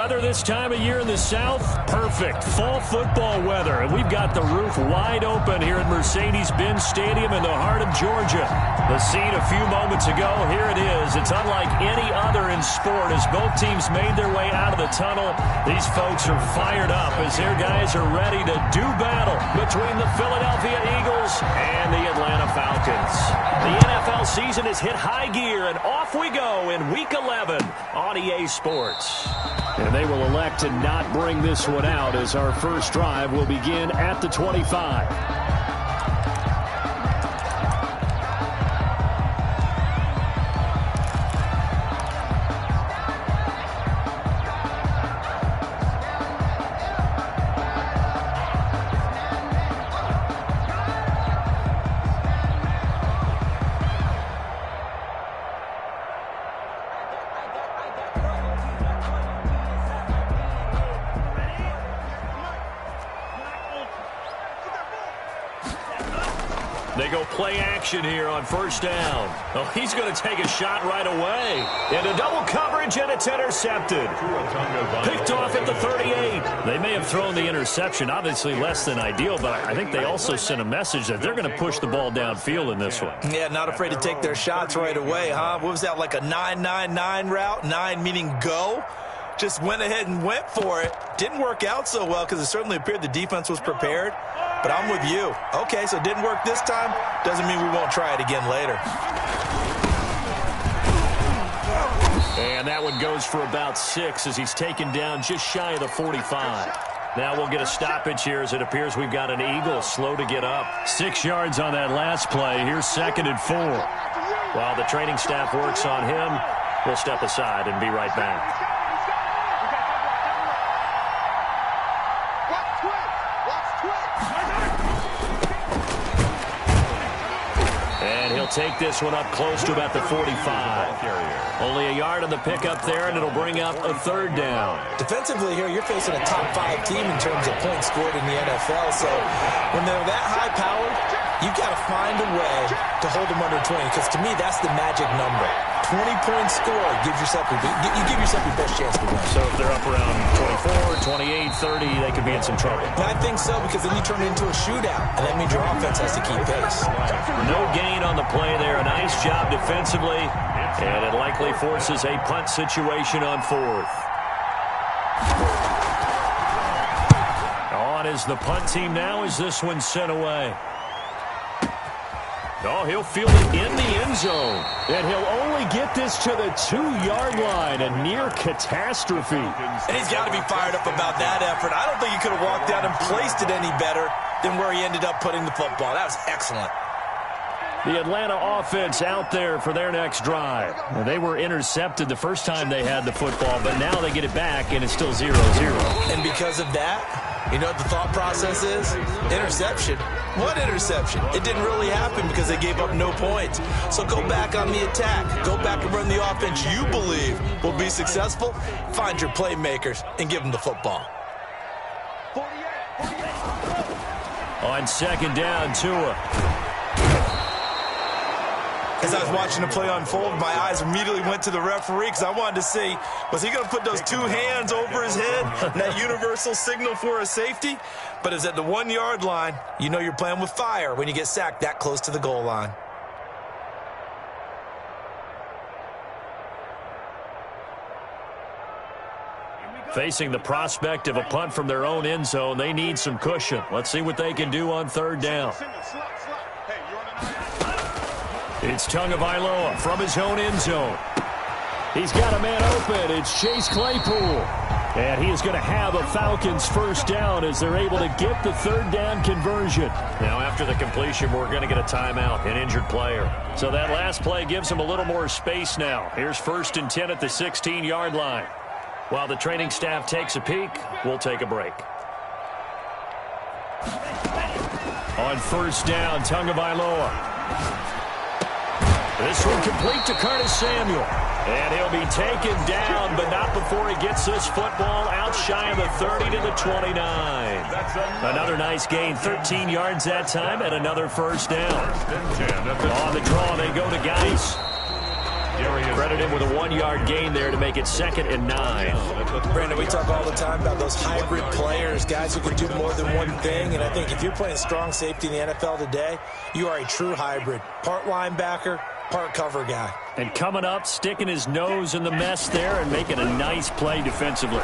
weather this time of year in the South? Perfect. Fall football weather. And we've got the roof wide open here at Mercedes-Benz Stadium in the heart of Georgia. The scene a few moments ago, here it is. It's unlike any other in sport as both teams made their way out of the tunnel. These folks are fired up as their guys are ready to do battle between the Philadelphia Eagles and the Atlanta Falcons. The NFL season has hit high gear, and off we go in Week 11 on EA Sports. And they will elect to not bring this one out as our first drive will begin at the 25. They go play action here on first down. Oh, he's going to take a shot right away. Into double coverage, and it's intercepted. Picked off at the 38. They may have thrown the interception, obviously less than ideal, but I think they also sent a message that they're going to push the ball downfield in this one. Yeah, not afraid to take their shots right away, huh? What was that, like a 9-9-9 route? 9 meaning go? Just went ahead and went for it. Didn't work out so well because it certainly appeared the defense was prepared. But I'm with you. Okay, so it didn't work this time. Doesn't mean we won't try it again later. And that one goes for about 6 as he's taken down just shy of the 45. Now we'll get a stoppage here as it appears we've got an Eagle slow to get up. 6 yards on that last play. Here's 2nd and 4. While the training staff works on him, we'll step aside and be right back. Take this one up close to about the 45. Only a yard on the pickup there, and it'll bring up a 3rd down. Defensively here, you're facing a top 5 team in terms of points scored in the NFL. So when they're that high-powered, you've got to find a way to hold them under 20, because to me, that's the magic number. 20 points scored, you give yourself your best chance to win. So if they're up around 24, 28, 30, they could be in some trouble. I think so, because then you turn it into a shootout, and that means your offense has to keep pace. No gain on the play there. A nice job defensively, and it likely forces a punt situation on 4th. On is the punt team now as this one's sent away. Oh, he'll field it in the end zone. And he'll only get this to the 2-yard line, a near catastrophe. And he's got to be fired up about that effort. I don't think he could have walked out and placed it any better than where he ended up putting the football. That was excellent. The Atlanta offense out there for their next drive. Well, they were intercepted the first time they had the football, but now they get it back, and it's still 0-0. And because of that, you know what the thought process is? Interception. What interception? It didn't really happen because they gave up no points. So go back on the attack. Go back and run the offense you believe will be successful. Find your playmakers and give them the football. On 2nd down, Tua. As I was watching the play unfold, my eyes immediately went to the referee because I wanted to see, was he going to put those 2 hands over his head, that universal signal for a safety? But it's at the 1-yard line. You know you're playing with fire when you get sacked that close to the goal line. Facing the prospect of a punt from their own end zone, they need some cushion. Let's see what they can do on 3rd down. It's Tagovailoa from his own end zone. He's got a man open. It's Chase Claypool. And he is going to have a Falcons first down as they're able to get the 3rd down conversion. Now, after the completion, we're going to get a timeout, an injured player. So that last play gives him a little more space now. Here's 1st and 10 at the 16-yard line. While the training staff takes a peek, we'll take a break. On 1st down, Tagovailoa. This one complete to Curtis Samuel. And he'll be taken down, but not before he gets this football out shy of the 30 to the 29. Another nice gain, 13 yards that time, and another first down. On the draw, they go to Geis. Credit him with a 1-yard gain there to make it 2nd and 9. Brandon, we talk all the time about those hybrid players, guys who can do more than one thing. And I think if you're playing strong safety in the NFL today, you are a true hybrid. Part linebacker, part cover guy. And coming up, sticking his nose in the mess there and making a nice play defensively.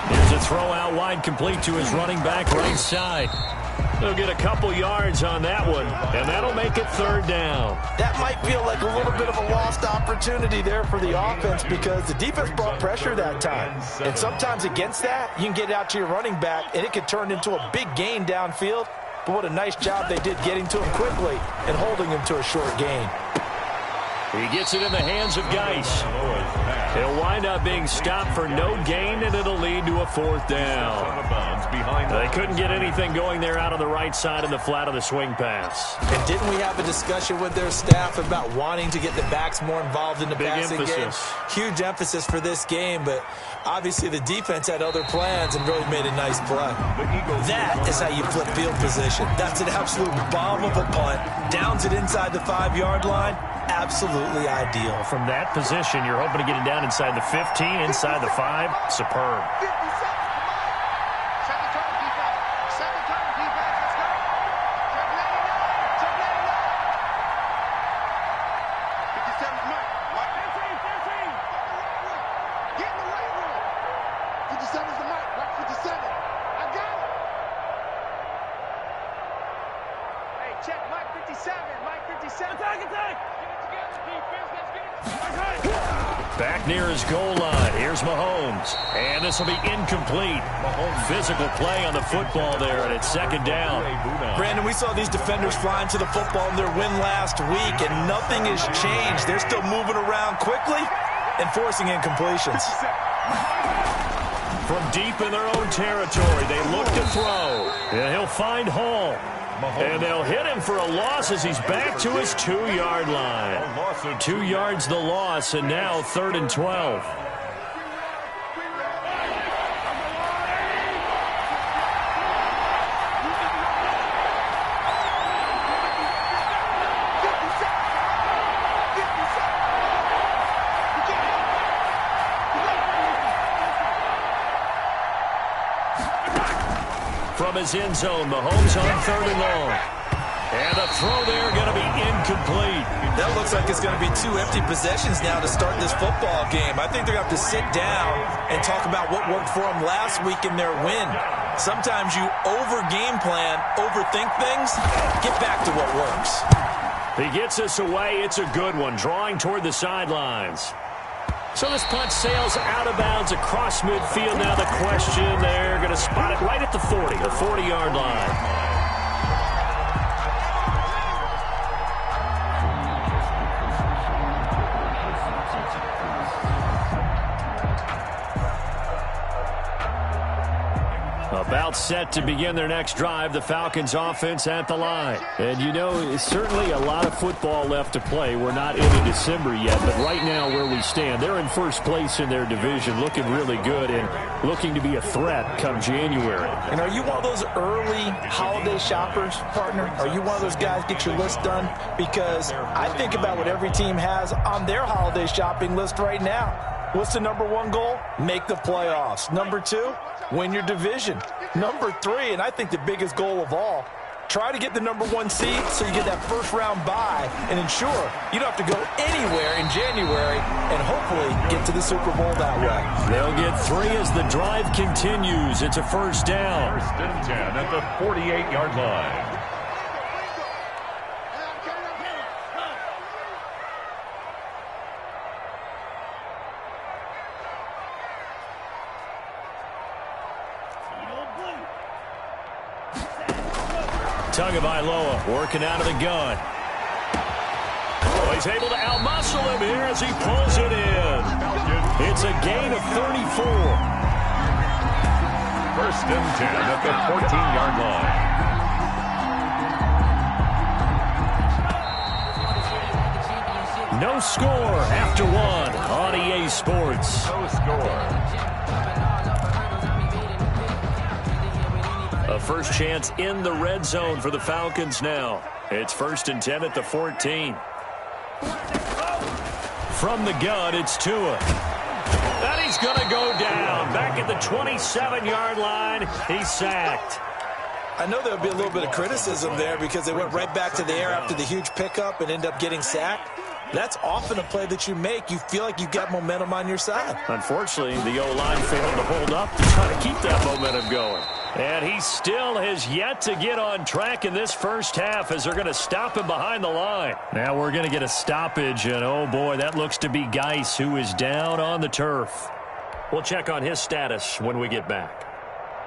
Here's a throw out wide, complete to his running back right side. He'll get a couple yards on that one, and that'll make it 3rd down. That might feel like a little bit of a lost opportunity there for the offense because the defense brought pressure that time. And sometimes against that, you can get out to your running back, and it could turn into a big gain downfield. But what a nice job they did getting to him quickly and holding him to a short gain. He gets it in the hands of Geis. He'll wind up being stopped for no gain, and it'll lead to a 4th down. They couldn't get anything going there out on the right side of the flat of the swing pass. And didn't we have a discussion with their staff about wanting to get the backs more involved in the passing game? Huge emphasis for this game, but obviously the defense had other plans and really made a nice play. That is how you flip field position. That's an absolute bomb of a punt. Downs it inside the 5-yard line. Absolutely ideal. From that position, you're hoping to get it down inside the 15, inside the 5. Superb. Back near his goal line. Here's Mahomes. And this will be incomplete. Physical play on the football there, and it's 2nd down. Brandon, we saw these defenders flying to the football in their win last week, and nothing has changed. They're still moving around quickly and forcing incompletions. From deep in their own territory, they look to throw. And he'll find Hall. And they'll hit him for a loss as he's back to his 2-yard line. 2 yards the loss, and now 3rd and 12. From his end zone, Mahomes on 3rd and long. And a throw there going to be incomplete. That looks like it's going to be 2 empty possessions now to start this football game. I think they're going to have to sit down and talk about what worked for them last week in their win. Sometimes you over-game plan, overthink things, get back to what works. He gets us away. It's a good one, drawing toward the sidelines. So this punt sails out of bounds across midfield. Now the question, they're going to spot it right at the 40, the 40-yard line. About set to begin their next drive, the Falcons offense at the line. And you know, certainly a lot of football left to play. We're not into December yet, but right now where we stand, they're in first place in their division, looking really good and looking to be a threat come January. And are you one of those early holiday shoppers, partner? Are you one of those guys get your list done? Because I think about what every team has on their holiday shopping list right now. What's the number 1 goal? Make the playoffs. Number 2, win your division. Number 3, and I think the biggest goal of all, try to get the number 1 seed so you get that first-round bye and ensure you don't have to go anywhere in January and hopefully get to the Super Bowl that way. They'll get 3 as the drive continues. It's a first down. 1st and 10 at the 48-yard line. Tagovailoa working out of the gun. Oh, he's able to outmuscle him here as he pulls it in. It's a gain of 34. 1st and 10 at the 14-yard line. No score after 1 on EA Sports. No score. A first chance in the red zone for the Falcons now. It's 1st and 10 at the 14. From the gun, it's Tua. And he's going to go down. Back at the 27-yard line, he's sacked. I know there'll be a little bit of criticism there because they went right back to the air after the huge pickup and end up getting sacked. That's often a play that you make. You feel like you've got momentum on your side. Unfortunately, the O-line failed to hold up to try to keep that momentum going. And he still has yet to get on track in this first half as they're going to stop him behind the line. Now we're going to get a stoppage, and oh boy, that looks to be Geis, who is down on the turf. We'll check on his status when we get back.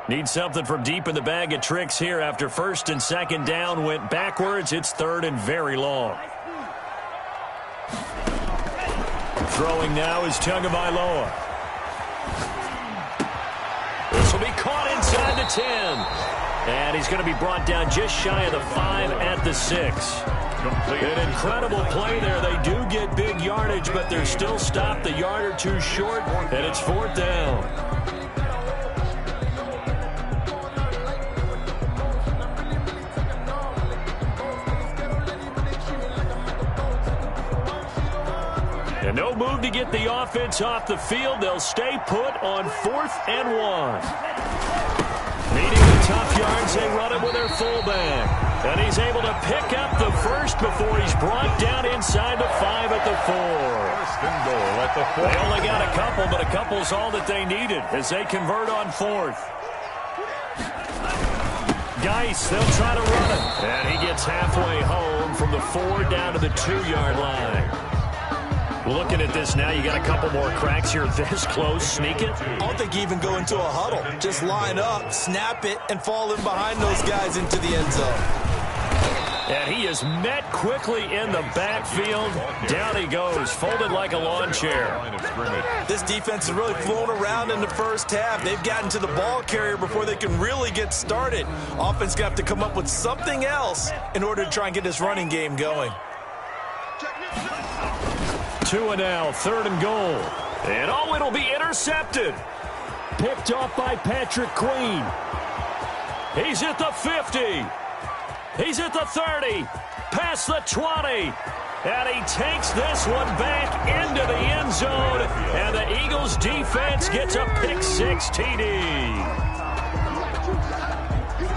Need something from deep in the bag of tricks here after first and second down went backwards. It's third and very long. Throwing now is Tagovailoa. This will be caught inside the 10. And he's going to be brought down just shy of the 5 at the 6. An incredible play there. They do get big yardage, but they're still stopped a yard or two short, and it's fourth down. And no move to get the offense off the field. They'll stay put on 4th and 1. Needing the tough yards, they run it with their fullback. And he's able to pick up the first before he's brought down inside the 5 at the 4. First and goal at the 4. They only got a couple, but a couple's all that they needed as they convert on 4th. Geis, they'll try to run it. And he gets halfway home from the 4 down to the 2-yard line. Looking at this now, you got a couple more cracks here this close. Sneak it. I don't think you even go into a huddle. Just line up, snap it, and fall in behind those guys into the end zone. And he is met quickly in the backfield. Down he goes, folded like a lawn chair. This defense is really flown around in the first half. They've gotten to the ball carrier before they can really get started. Offense going to have to come up with something else in order to try and get this running game going. Tua now, 3rd and goal. And oh, it'll be intercepted. Picked off by Patrick Queen. He's at the 50. He's at the 30. Past the 20. And he takes this one back into the end zone. And the Eagles defense gets a pick-6 TD.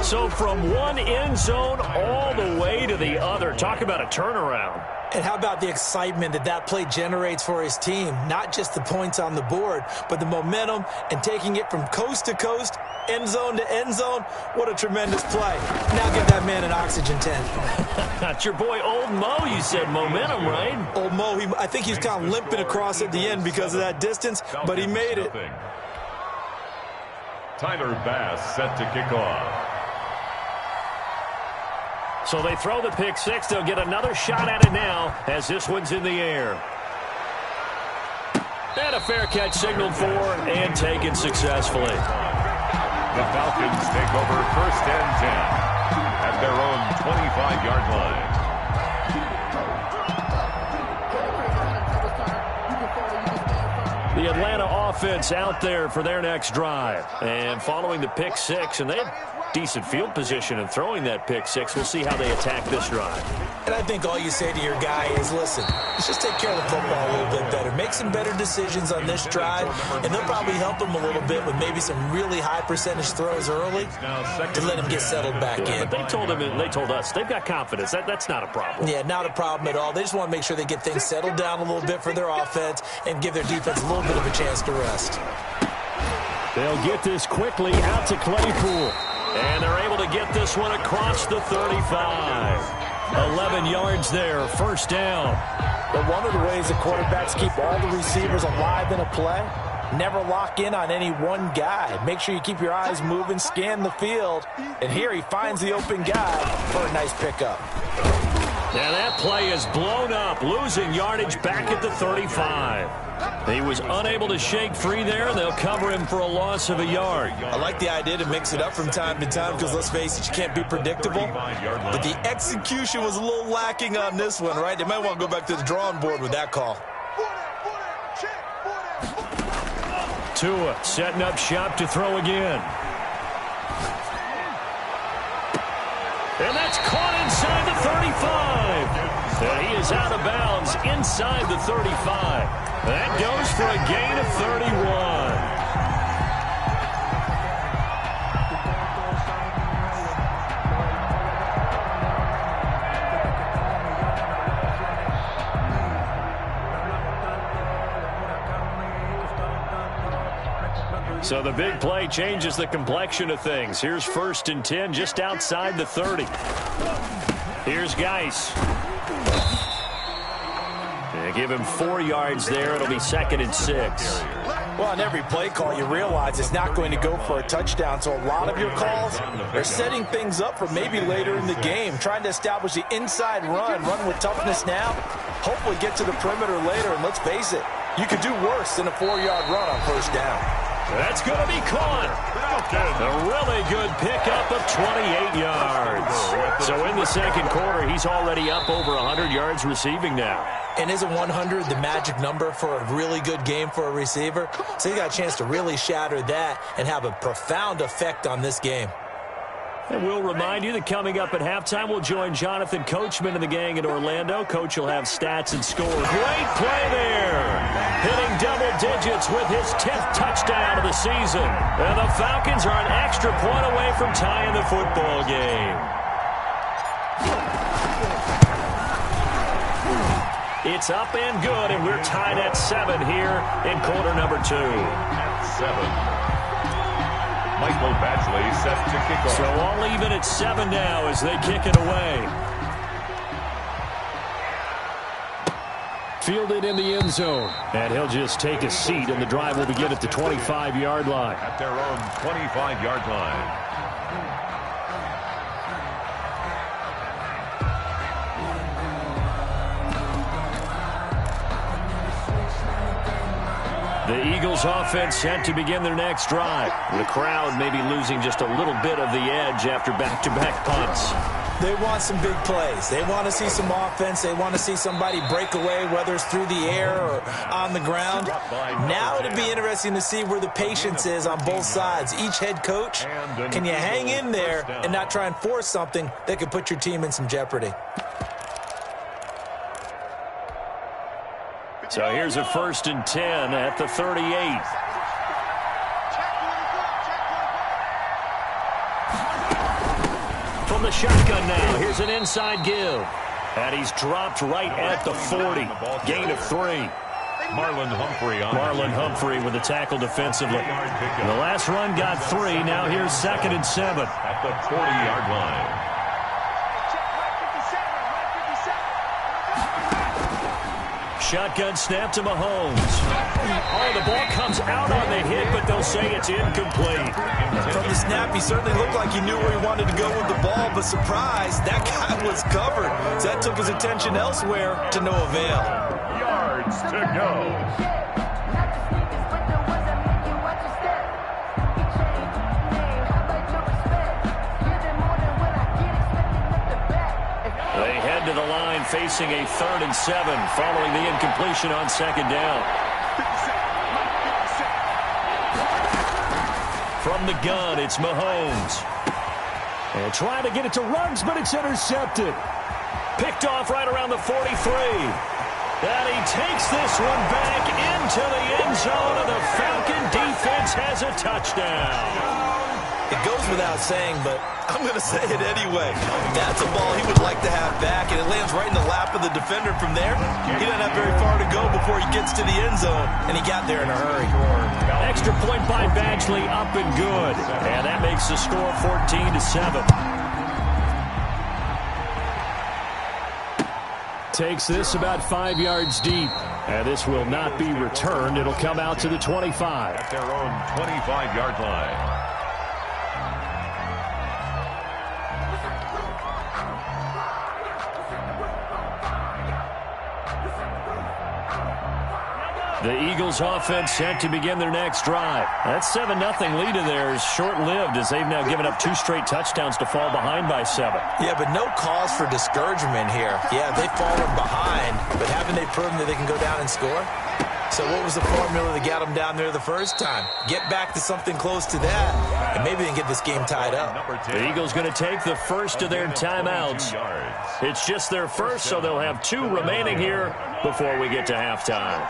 So from one end zone all the way to the other. Talk about a turnaround. And how about the excitement that that play generates for his team? Not just the points on the board, but the momentum and taking it from coast to coast, end zone to end zone. What a tremendous play. Now give that man an oxygen tent. That's your boy Old Mo. You said momentum, right? Old Mo, I think he's kind of limping across at the end because of that distance, but he made it. Tyler Bass set to kick off. So they throw the pick-6. They'll get another shot at it now as this one's in the air. And a fair catch signaled for and taken successfully. The Falcons take over 1st and 10 at their own 25-yard line. The Atlanta offense out there for their next drive. And following the pick-6, and they had decent field position in throwing that pick-6. We'll see how they attack this drive. And I think all you say to your guy is, listen, let's just take care of the football a little bit better. Make some better decisions on this drive, and they'll probably help him a little bit with maybe some really high percentage throws early to let him get settled back in. But they told him, and they told us, they've got confidence. That's not a problem. Yeah, not a problem at all. They just want to make sure they get things settled down a little bit for their offense and give their defense a little bit of a chance to rest. They'll get this quickly out to Claypool. And they're able to get this one across the 35. 11 yards there, first down. But one of the ways that quarterbacks keep all the receivers alive in a play, never lock in on any one guy. Make sure you keep your eyes moving, scan the field. And here he finds the open guy for a nice pickup. Now that play is blown up, losing yardage back at the 35. He was unable to shake free there, and they'll cover him for a loss of a yard. I like the idea to mix it up from time to time because, let's face it, you can't be predictable. But the execution was a little lacking on this one, right? They might want to go back to the drawing board with that call. Tua setting up shop to throw again. And that's caught inside the 35. And he is out of bounds inside the 35. That goes for a gain of 31. So the big play changes the complexion of things. Here's 1st and 10 just outside the 30. Here's Geis. They give him 4 yards there. It'll be 2nd and 6. Well, on every play call, you realize it's not going to go for a touchdown. So a lot of your calls are setting things up for maybe later in the game, trying to establish the inside run with toughness now, hopefully get to the perimeter later. And let's face it, you could do worse than a 4-yard run on 1st down. That's going to be caught. A really good pickup of 28 yards. So in the 2nd quarter, he's already up over 100 yards receiving now. And isn't 100 the magic number for a really good game for a receiver? So you got a chance to really shatter that and have a profound effect on this game. And we'll remind you that coming up at halftime, we'll join Jonathan Coachman and the gang in Orlando. Coach will have stats and score. Great play there. Hitting double digits with his 10th touchdown of the season. And the Falcons are an extra point away from tying the football game. It's up and good, and we're tied at 7 here in quarter number 2. 7. Michael Badgley set to kick off. So all even at 7 now as they kick it away. Fielded in the end zone. And he'll just take a seat, and the drive will begin at the 25-yard line. At their own 25-yard line. The Eagles offense set to begin their next drive. The crowd may be losing just a little bit of the edge after back-to-back punts. They want some big plays. They want to see some offense. They want to see somebody break away, whether it's through the air or on the ground. Now it'll be interesting to see where the patience is on both sides. Each head coach, can you hang in there and not try and force something that could put your team in some jeopardy? So here's a 1st and 10 at the 38. From the shotgun now, here's an inside give. And he's dropped right at the 40. Gain of 3. Marlon Humphrey with the tackle defensively. The last run got 3. Now here's 2nd and 7. At the 40-yard line. Shotgun snap to Mahomes. Oh, the ball comes out on the hit, but they'll say it's incomplete. From the snap, he certainly looked like he knew where he wanted to go with the ball, but surprise, that guy was covered. So that took his attention elsewhere to no avail. Yards to go. To the line facing a 3rd and 7 following the incompletion on 2nd down. From the gun, it's Mahomes. And trying to get it to Ruggs, but it's intercepted. Picked off right around the 43. And he takes this one back into the end zone, and the Falcon defense has a touchdown. It goes without saying, but I'm going to say it anyway. That's a ball he would like to have back, and it lands right in the lap of the defender from there. He doesn't have very far to go before he gets to the end zone, and he got there in a hurry. Extra point by Badgley, up and good. And that makes the score 14-7. Takes this about 5 yards deep. And this will not be returned. It'll come out to the 25. At their own 25-yard line. The Eagles offense set to begin their next drive. That 7-0 lead of theirs short-lived as they've now given up 2 straight touchdowns to fall behind by 7. Yeah, but no cause for discouragement here. Yeah, they've fallen behind, but haven't they proven that they can go down and score? So what was the formula that got them down there the first time? Get back to something close to that, and maybe they can get this game tied up. The Eagles going to take the first of their timeouts. It's just their first, so they'll have 2 remaining here before we get to halftime.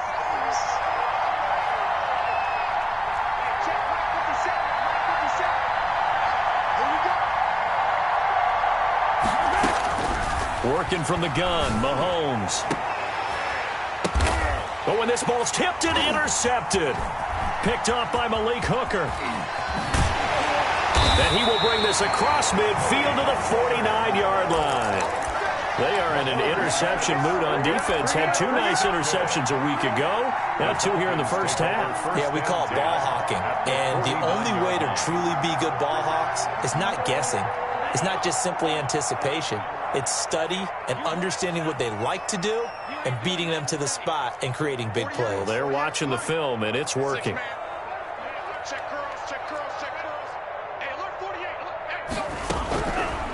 Working from the gun, Mahomes. Oh, and this ball's tipped and intercepted. Picked off by Malik Hooker. And he will bring this across midfield to the 49-yard line. They are in an interception mood on defense. Had 2 nice interceptions a week ago. Now 2 here in the first half. Yeah, we call it ball hawking. And the only way to truly be good ball hawks is not guessing. It's not just simply anticipation. It's study and understanding what they like to do and beating them to the spot and creating big plays. Well, they're watching the film, and it's working.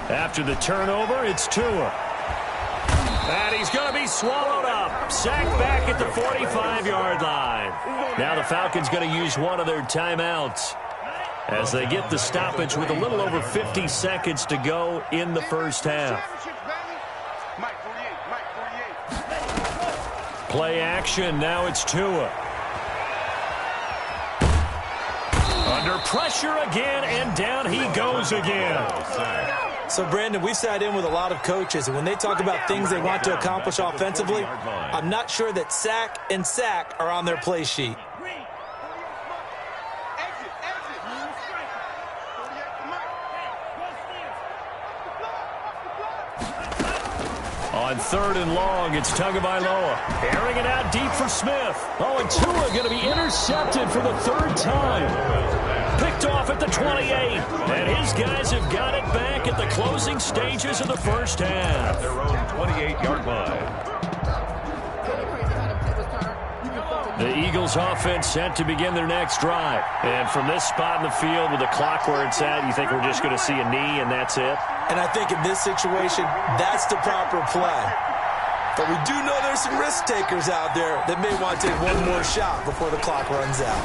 After the turnover, it's Tua. And he's going to be swallowed up. Sacked back at the 45-yard line. Now the Falcons going to use one of their timeouts as they get the stoppage with a little over 50 seconds to go in the first half. Play action. Now it's Tua. Under pressure again, and down he goes again. So, Brandon, we've sat in with a lot of coaches, and when they talk about things they want to accomplish offensively, I'm not sure that sack and sack are on their play sheet. On 3rd and long, it's Tagovailoa. Airing it out deep for Smith. Oh, and Tua going to be intercepted for the 3rd time. Picked off at the 28. And his guys have got it back at the closing stages of the first half. Their own 28-yard line. The Eagles offense set to begin their next drive. And from this spot in the field with the clock where it's at, you think we're just going to see a knee and that's it? And I think in this situation, that's the proper play. But we do know there's some risk takers out there that may want to take one more shot before the clock runs out.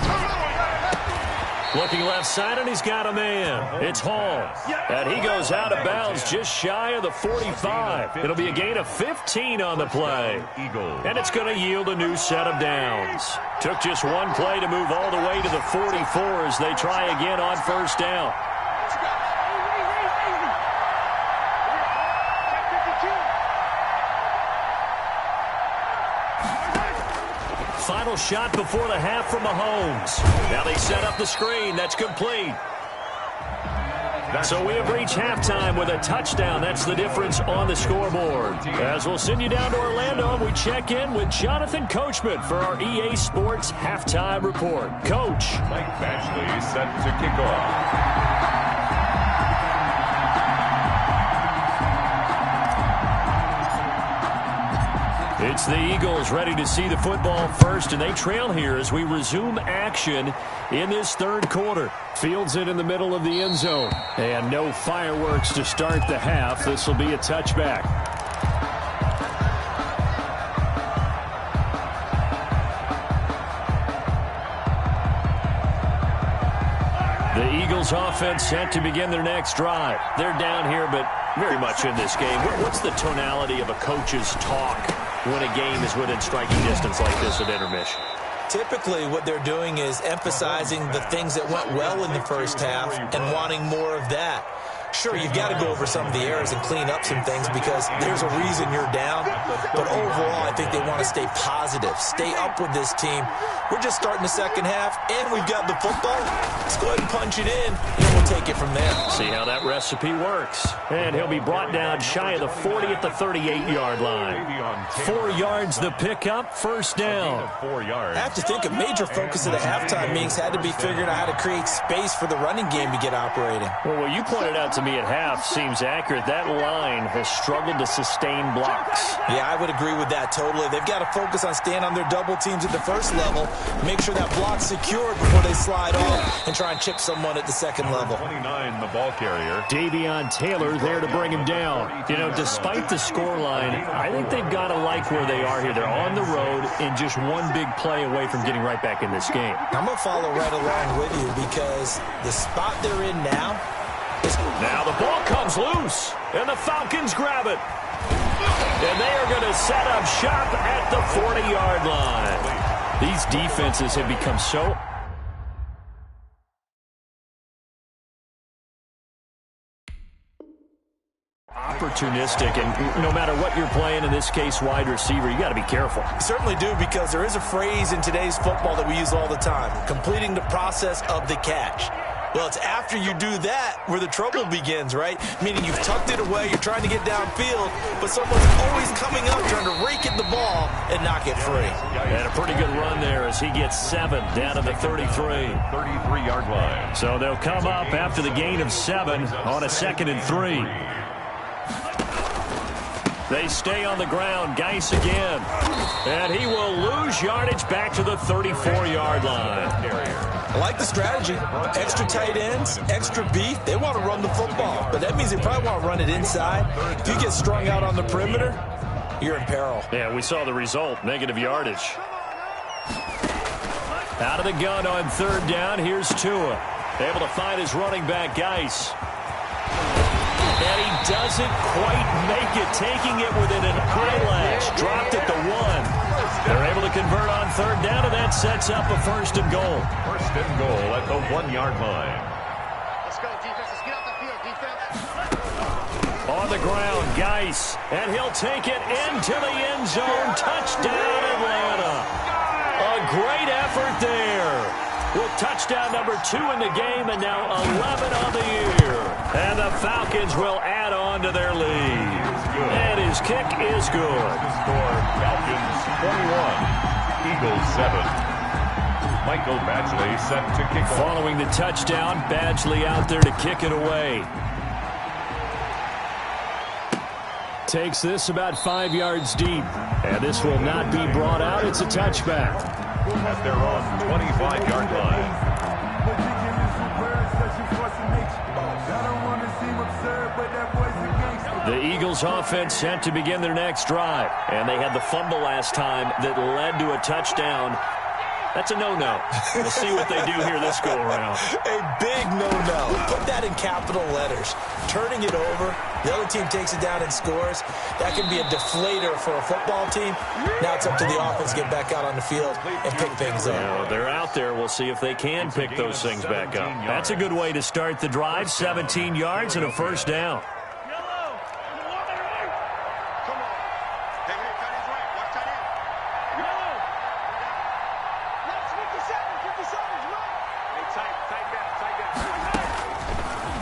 Looking left side, and he's got a man. It's Hall. And he goes out of bounds just shy of the 45. It'll be a gain of 15 on the play. And it's going to yield a new set of downs. Took just one play to move all the way to the 44 as they try again on first down. Final shot before the half from Mahomes. Now they set up the screen. That's complete. So we have reached halftime with a touchdown. That's the difference on the scoreboard. As we'll send you down to Orlando, we check in with Jonathan Coachman for our EA Sports Halftime Report. Coach. Mike Bashley set to kick off. It's the Eagles ready to see the football first, and they trail here as we resume action in this 3rd quarter. Fields it in the middle of the end zone. And no fireworks to start the half. This will be a touchback. The Eagles offense set to begin their next drive. They're down here, but very much in this game. What's the tonality of a coach's talk when a game is within striking distance like this at intermission? Typically, what they're doing is emphasizing the things that went well in the first half and wanting more of that. Sure, you've got to go over some of the errors and clean up some things because there's a reason you're down. But overall, I think they want to stay positive, stay up with this team. We're just starting the second half, and we've got the football. Let's go ahead and punch it in, and we'll take it from there. See how that recipe works. And he'll be brought down shy of the 40 at the 38-yard line. 4 yards the pickup, first down. I have to think a major focus of the halftime meetings had to be figuring out how to create space for the running game to get operating. Well, what you pointed out to to me at half seems accurate. That line has struggled to sustain blocks. Yeah, I would agree with that totally. They've got to focus on staying on their double teams at the first level, make sure that block's secured before they slide off and try and chip someone at the second level. 29, the ball carrier. Davion Taylor there to bring him down. You know, despite the scoreline, I think they've got to like where they are here. They're on the road and just one big play away from getting right back in this game. I'm going to follow right along with you because the spot they're in now is... Now the ball comes loose, and the Falcons grab it. And they are going to set up shop at the 40-yard line. These defenses have become so... opportunistic, and no matter what you're playing, in this case wide receiver, you got to be careful. You certainly do, because there is a phrase in today's football that we use all the time: completing the process of the catch. Well, it's after you do that where the trouble begins, right? Meaning you've tucked it away, you're trying to get downfield, but someone's always coming up trying to rake at the ball and knock it free. And a pretty good run there as he gets 7 down to the 33. 33-yard line. So they'll come up after the gain of 7 on a 2nd and 3. They stay on the ground. Geis again. And he will lose yardage back to the 34-yard line. I like the strategy. Extra tight ends, extra beef. They want to run the football, but that means they probably want to run it inside. If you get strung out on the perimeter, you're in peril. Yeah, we saw the result. Negative yardage. Out of the gun on 3rd down. Here's Tua. Able to find his running back, Geis. And he doesn't quite make it, taking it within an eyelash. Dropped at the 1. They're able to convert on 3rd down, and that sets up a 1st and goal. 1st and goal at the 1-yard line. Let's go, defense. Let's get out the field, defense. On the ground, Geis. And he'll take it into the end zone. Touchdown, Atlanta. A great effort there. With touchdown number 2 in the game, and now 11 on the year. And the Falcons will add on to their lead. And his kick is good. Score: Falcons 21, Eagles 7. Michael Badgley set to kick off. Following the touchdown, Badgley out there to kick it away. Takes this about 5 yards deep. And this will not be brought out. It's a touchback. At their own 25-yard line. The Eagles offense set to begin their next drive. And they had the fumble last time that led to a touchdown. That's a no-no. We'll see what they do here this go-around. A big no-no. Put that in capital letters. Turning it over, the other team takes it down and scores. That can be a deflator for a football team. Now it's up to the offense to get back out on the field and pick things up. Yeah, they're out there. We'll see if they can pick those things back up. That's a good way to start the drive. 17 yards and a 1st down.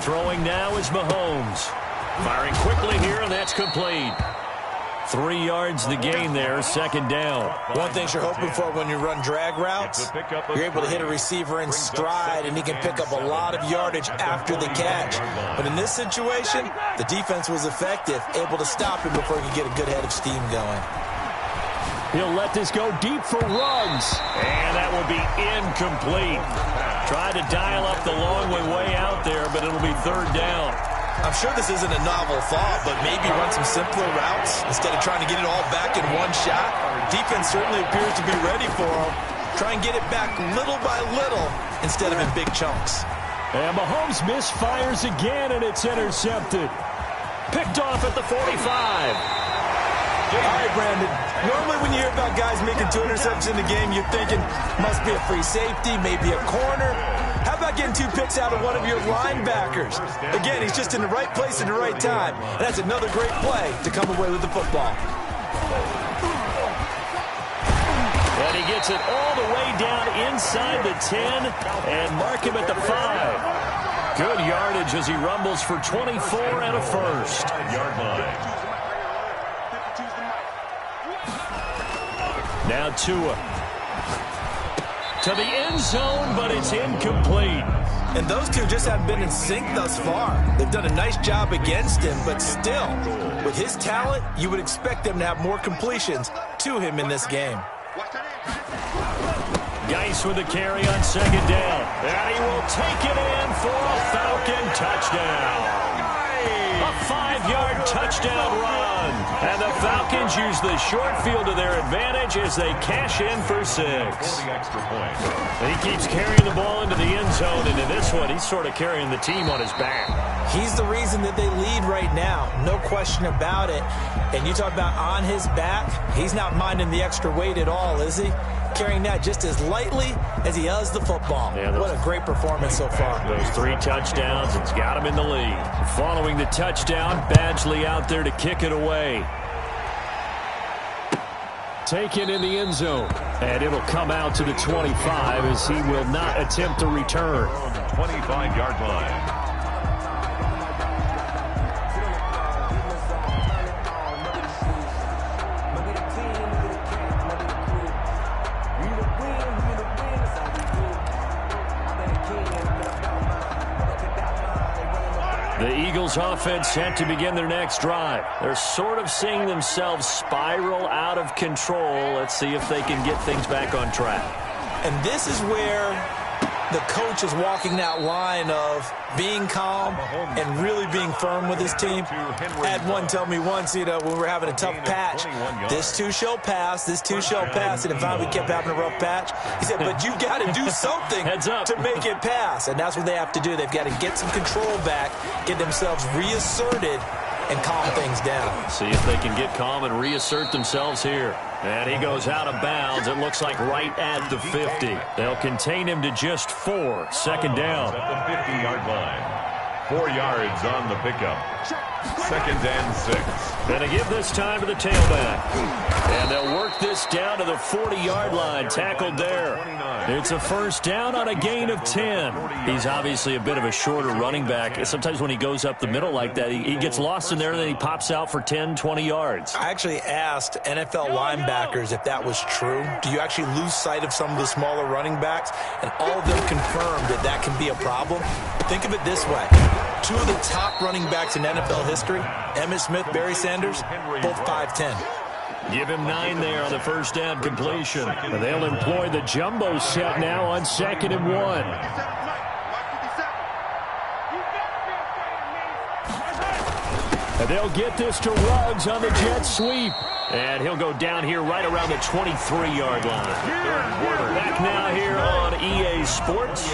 Throwing now is Mahomes. Firing quickly here, and that's complete. 3 yards the gain there, 2nd down. One thing you're hoping for when you run drag routes, you're able to hit a receiver in stride, and he can pick up a lot of yardage after the catch. But in this situation, the defense was effective, able to stop him before he could get a good head of steam going. He'll let this go deep for Ruggs. And that will be incomplete. Tried to dial up the long way out there, but it'll be 3rd down. I'm sure this isn't a novel thought, but maybe run some simpler routes instead of trying to get it all back in one shot. Defense certainly appears to be ready for him. Try and get it back little by little instead of in big chunks. And Mahomes misfires again, and it's intercepted. Picked off at the 45. All right, Brandon. Normally when you hear about guys making 2 interceptions in the game, you're thinking must be a free safety, maybe a corner. How about getting 2 picks out of one of your linebackers? Again, he's just in the right place at the right time. And that's another great play to come away with the football. And he gets it all the way down inside the 10 and mark him at the 5. Good yardage as he rumbles for 24 and a 1st. Yard line. Now Tua to the end zone, but it's incomplete. And those two just haven't been in sync thus far. They've done a nice job against him, but still, with his talent, you would expect them to have more completions to him in this game. Geis with the carry on second down. And he will take it in for a Falcon touchdown. A 5-yard touchdown run. And the Falcons use the short field to their advantage as they cash in for 6. And he keeps carrying the ball into the end zone, and in this one, he's sort of carrying the team on his back. He's the reason that they lead right now, no question about it. And you talk about on his back, he's not minding the extra weight at all, is he? Carrying that just as lightly as he does the football. Yeah, what a great performance so far. Those 3 touchdowns, it's got him in the lead. Following the touchdown, Badgley out there to kick it away. Taken in the end zone. And it'll come out to the 25 as he will not attempt to return. 25-yard line. The Eagles offense set to begin their next drive. They're sort of seeing themselves spiral out of control. Let's see if they can get things back on track. And this is where the coach is walking that line of being calm and really being firm with his team. I had one tell me once, when we were having a tough patch, this too shall pass, this too shall pass, and finally we kept having a rough patch. He said, but you got to do something to make it pass, and that's what they have to do. They've got to get some control back, get themselves reasserted, and calm things down. See if they can get calm and reassert themselves here. And he goes out of bounds. It looks like right at the 50. They'll contain him to just 4. Second down. At the 50-yard line. 4 yards on the pickup. Second and 6. And they give this time to the tailback. And they'll work this down to the 40-yard line. Tackled there. It's a first down on a gain of 10. He's obviously a bit of a shorter running back. Sometimes when he goes up the middle like that, he gets lost in there, and then he pops out for 10, 20 yards. I actually asked NFL linebackers if that was true. Do you actually lose sight of some of the smaller running backs? And all of them confirmed that that can be a problem. Think of it this way. 2 of the top running backs in NFL history, Emmitt Smith, Barry Sanders, both 5'10". Give him 9 there on the first down completion. And they'll employ the jumbo set now on 2nd and 1. And they'll get this to Ruggs on the jet sweep. And he'll go down here right around the 23-yard line. Back now here on EA Sports.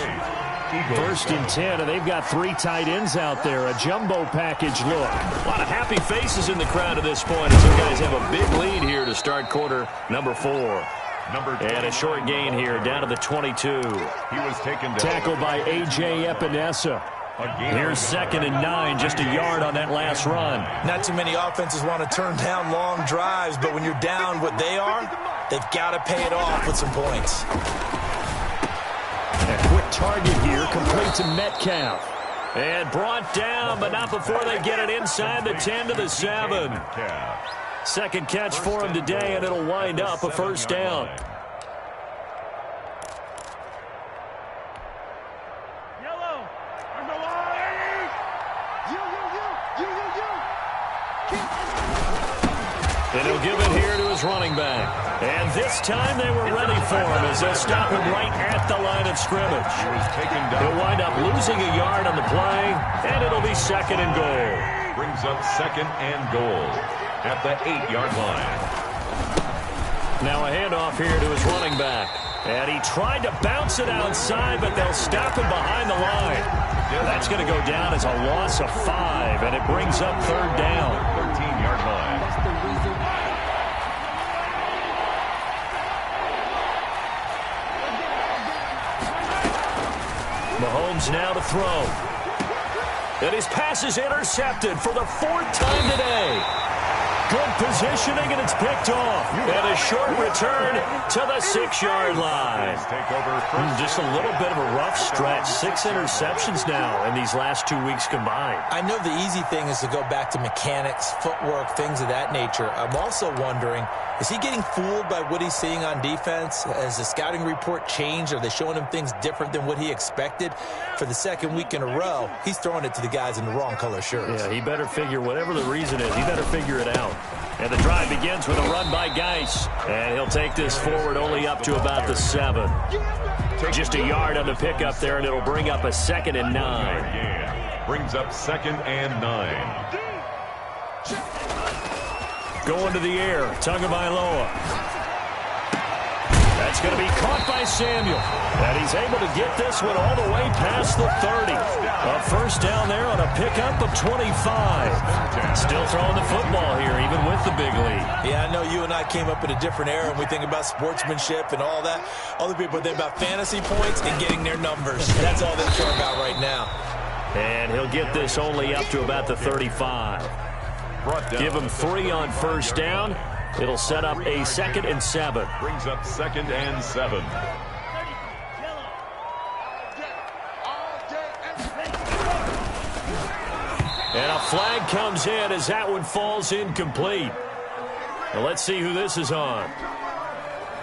First and 10, and they've got 3 tight ends out there. A jumbo package look. A lot of happy faces in the crowd at this point as you guys have a big lead here to start quarter number 4. And a short gain here down to the 22. He was taken down. Tackled by A.J. Epinesa. Here's 2nd and 9, just a yard on that last run. Not too many offenses want to turn down long drives, but when you're down what they are, they've got to pay it off with some points. A quick target here, complete to Metcalf. And brought down, but not before they get it inside the 10 to the 7. Second catch for him today, and it'll wind up a first down. And he'll give it here to his running back. And this time they were ready for him as they'll stop him right at the line of scrimmage. He'll wind up losing a yard on the play, and it'll be 2nd and goal. Brings up 2nd and goal at the 8-yard line. Now a handoff here to his running back. And he tried to bounce it outside, but they'll stop him behind the line. That's going to go down as a loss of 5, and it brings up 3rd down. 13-yard line. Mahomes now to throw. And his pass is intercepted for the 4th time today. Good positioning, and it's picked off. And a short return to the 6-yard line. Just a little bit of a rough stretch. 6 interceptions now in these last 2 weeks combined. I know the easy thing is to go back to mechanics, footwork, things of that nature. I'm also wondering, is he getting fooled by what he's seeing on defense? Has the scouting report changed? Are they showing him things different than what he expected? For the second week in a row, he's throwing it to the guys in the wrong color shirts. Yeah, he better figure, whatever the reason is, he better figure it out. And the drive begins with a run by Geis. And he'll take this forward only up to about the 7. Just a yard on the pickup there, and it'll bring up a 2nd and 9. Brings up 2nd and 9. Going to the air, Tagovailoa. That's going to be caught by Samuel. And he's able to get this one all the way past the 30. A first down there on a pickup of 25. Still throwing the football here, even with the big lead. Yeah, I know you and I came up in a different era, and we think about sportsmanship and all that. Other people think about fantasy points and getting their numbers. That's all they care about right now. And he'll get this only up to about the 35. Give him 3 on first down. It'll set up a 2nd and 7. Brings up 2nd and 7. And a flag comes in as that one falls incomplete. Well, let's see who this is on.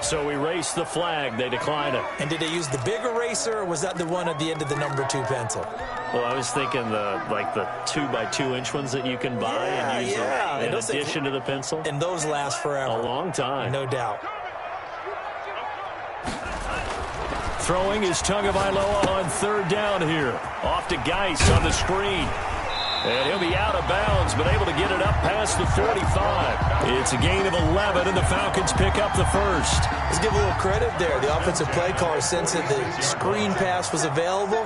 So we race the flag. They decline it. And did they use the big eraser, or was that the one at the end of the number 2 pencil? Well, I was thinking the 2x2-inch ones that you can buy and use in addition to the pencil. And those last forever. A long time. No doubt. Throwing is Tagovailoa on 3rd down here. Off to Geis on the screen. And he'll be out of bounds, but able to get it up past the 45. It's a gain of 11, and the Falcons pick up the first. Let's give a little credit there. The offensive play caller sensed that the screen pass was available.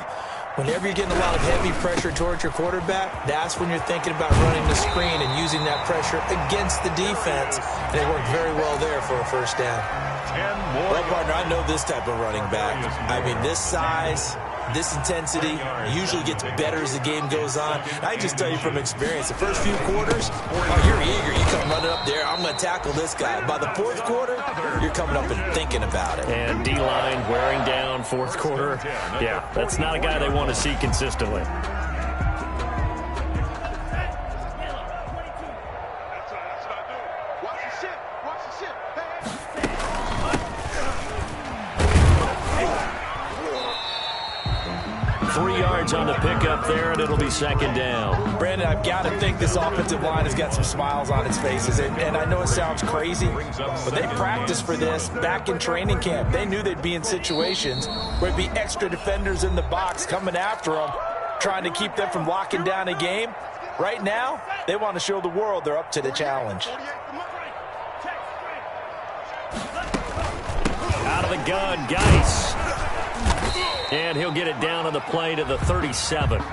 Whenever you're getting a lot of heavy pressure towards your quarterback, that's when you're thinking about running the screen and using that pressure against the defense. And it worked very well there for a first down. 10 more. Well, partner, I know this type of running back. I mean, this size, this intensity usually gets better as the game goes on. I just tell you from experience, the first few quarters, you're eager. You come running up there, I'm going to tackle this guy. By the 4th quarter, you're coming up and thinking about it. And D-line wearing down 4th quarter. Yeah, that's not a guy they want to see consistently. On the pickup there, and it'll be 2nd down. Brandon, I've got to think this offensive line has got some smiles on its faces. And I know it sounds crazy, but they practiced for this back in training camp. They knew they'd be in situations where it'd be extra defenders in the box coming after them, trying to keep them from locking down a game. Right now, they want to show the world they're up to the challenge. Out of the gun, Geis. And he'll get it down on the play to the 37.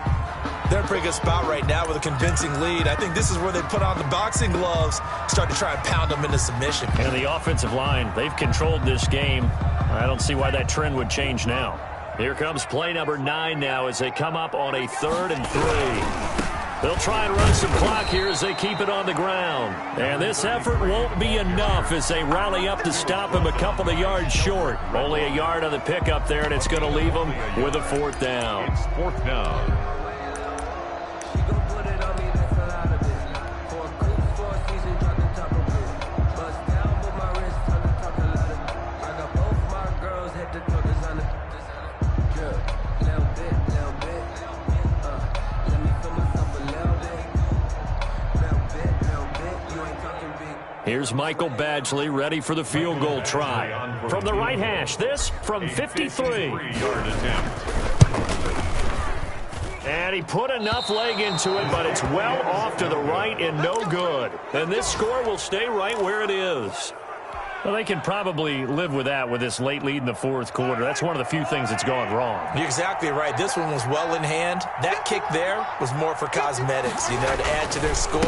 They're in a pretty good spot right now with a convincing lead. I think this is where they put on the boxing gloves, start to try and pound them into submission. And the offensive line, they've controlled this game. I don't see why that trend would change now. Here comes play number 9 now as they come up on a 3rd and 3. They'll try and run some clock here as they keep it on the ground. And this effort won't be enough as they rally up to stop him a couple of yards short. Only a yard on the pickup there, and it's going to leave them with a 4th down. It's 4th down. Here's Michael Badgley ready for the field goal try. From the right hash, this from 53. And he put enough leg into it, but it's well off to the right and no good. And this score will stay right where it is. Well, they can probably live with that with this late lead in the 4th quarter. That's one of the few things that's gone wrong. You're exactly right. This one was well in hand. That kick there was more for cosmetics, to add to their score.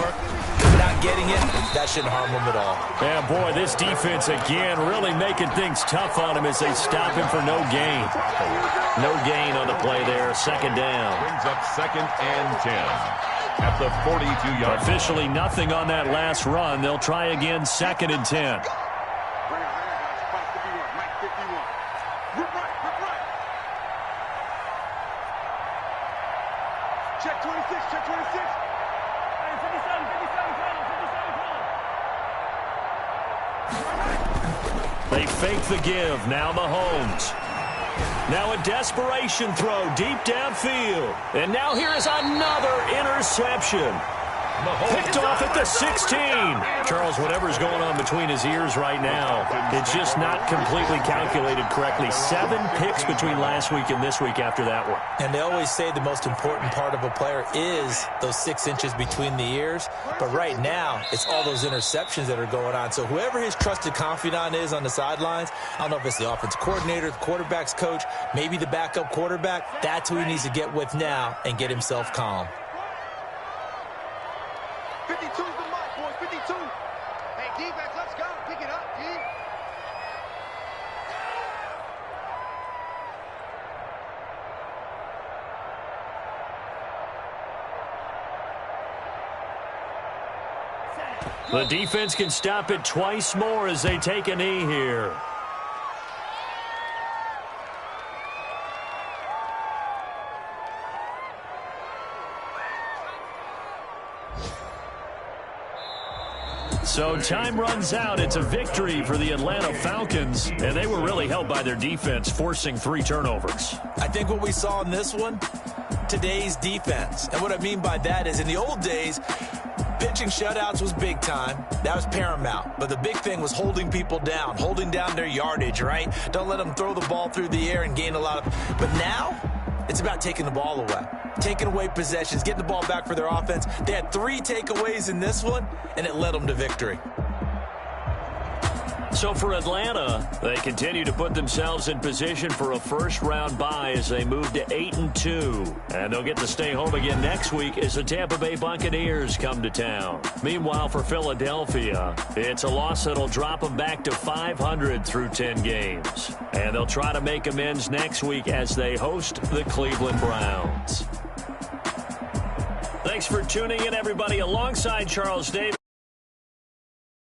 Not getting it, that shouldn't harm them at all. Yeah, boy, this defense again really making things tough on him as they stop him for no gain. No gain on the play there, 2nd down. Brings up 2nd and 10. at the 42-yard line. Officially nothing on that last run. They'll try again, 2nd and 10. Check 26, check 26. Hey, 57, 57, They fake the give. Now Mahomes. Now a desperation throw deep downfield. And now here is another interception. Picked off at the 16. Charles, whatever's going on between his ears right now, it's just not completely calculated correctly. 7 picks between last week and this week after that one. And they always say the most important part of a player is those 6 inches between the ears. But right now, it's all those interceptions that are going on. So whoever his trusted confidant is on the sidelines, I don't know if it's the offensive coordinator, the quarterback's coach, maybe the backup quarterback, that's who he needs to get with now and get himself calm. 52's the mark, boys, 52. Hey, defense, let's go. Pick it up, D. The defense can stop it twice more as they take a knee here. So time runs out. It's a victory for the Atlanta Falcons, and they were really helped by their defense, forcing 3 turnovers. I think what we saw in this one, today's defense. And what I mean by that is in the old days, pitching shutouts was big time. That was paramount. But the big thing was holding people down, holding down their yardage, right? Don't let them throw the ball through the air and gain a lot of... But now, it's about taking the ball away. Taking away possessions, getting the ball back for their offense. They had 3 takeaways in this one, and it led them to victory. So for Atlanta, they continue to put themselves in position for a first-round bye as they move to 8-2. And they'll get to stay home again next week as the Tampa Bay Buccaneers come to town. Meanwhile, for Philadelphia, it's a loss that'll drop them back to 500 through 10 games. And they'll try to make amends next week as they host the Cleveland Browns. Thanks for tuning in, everybody. Alongside Charles Davis.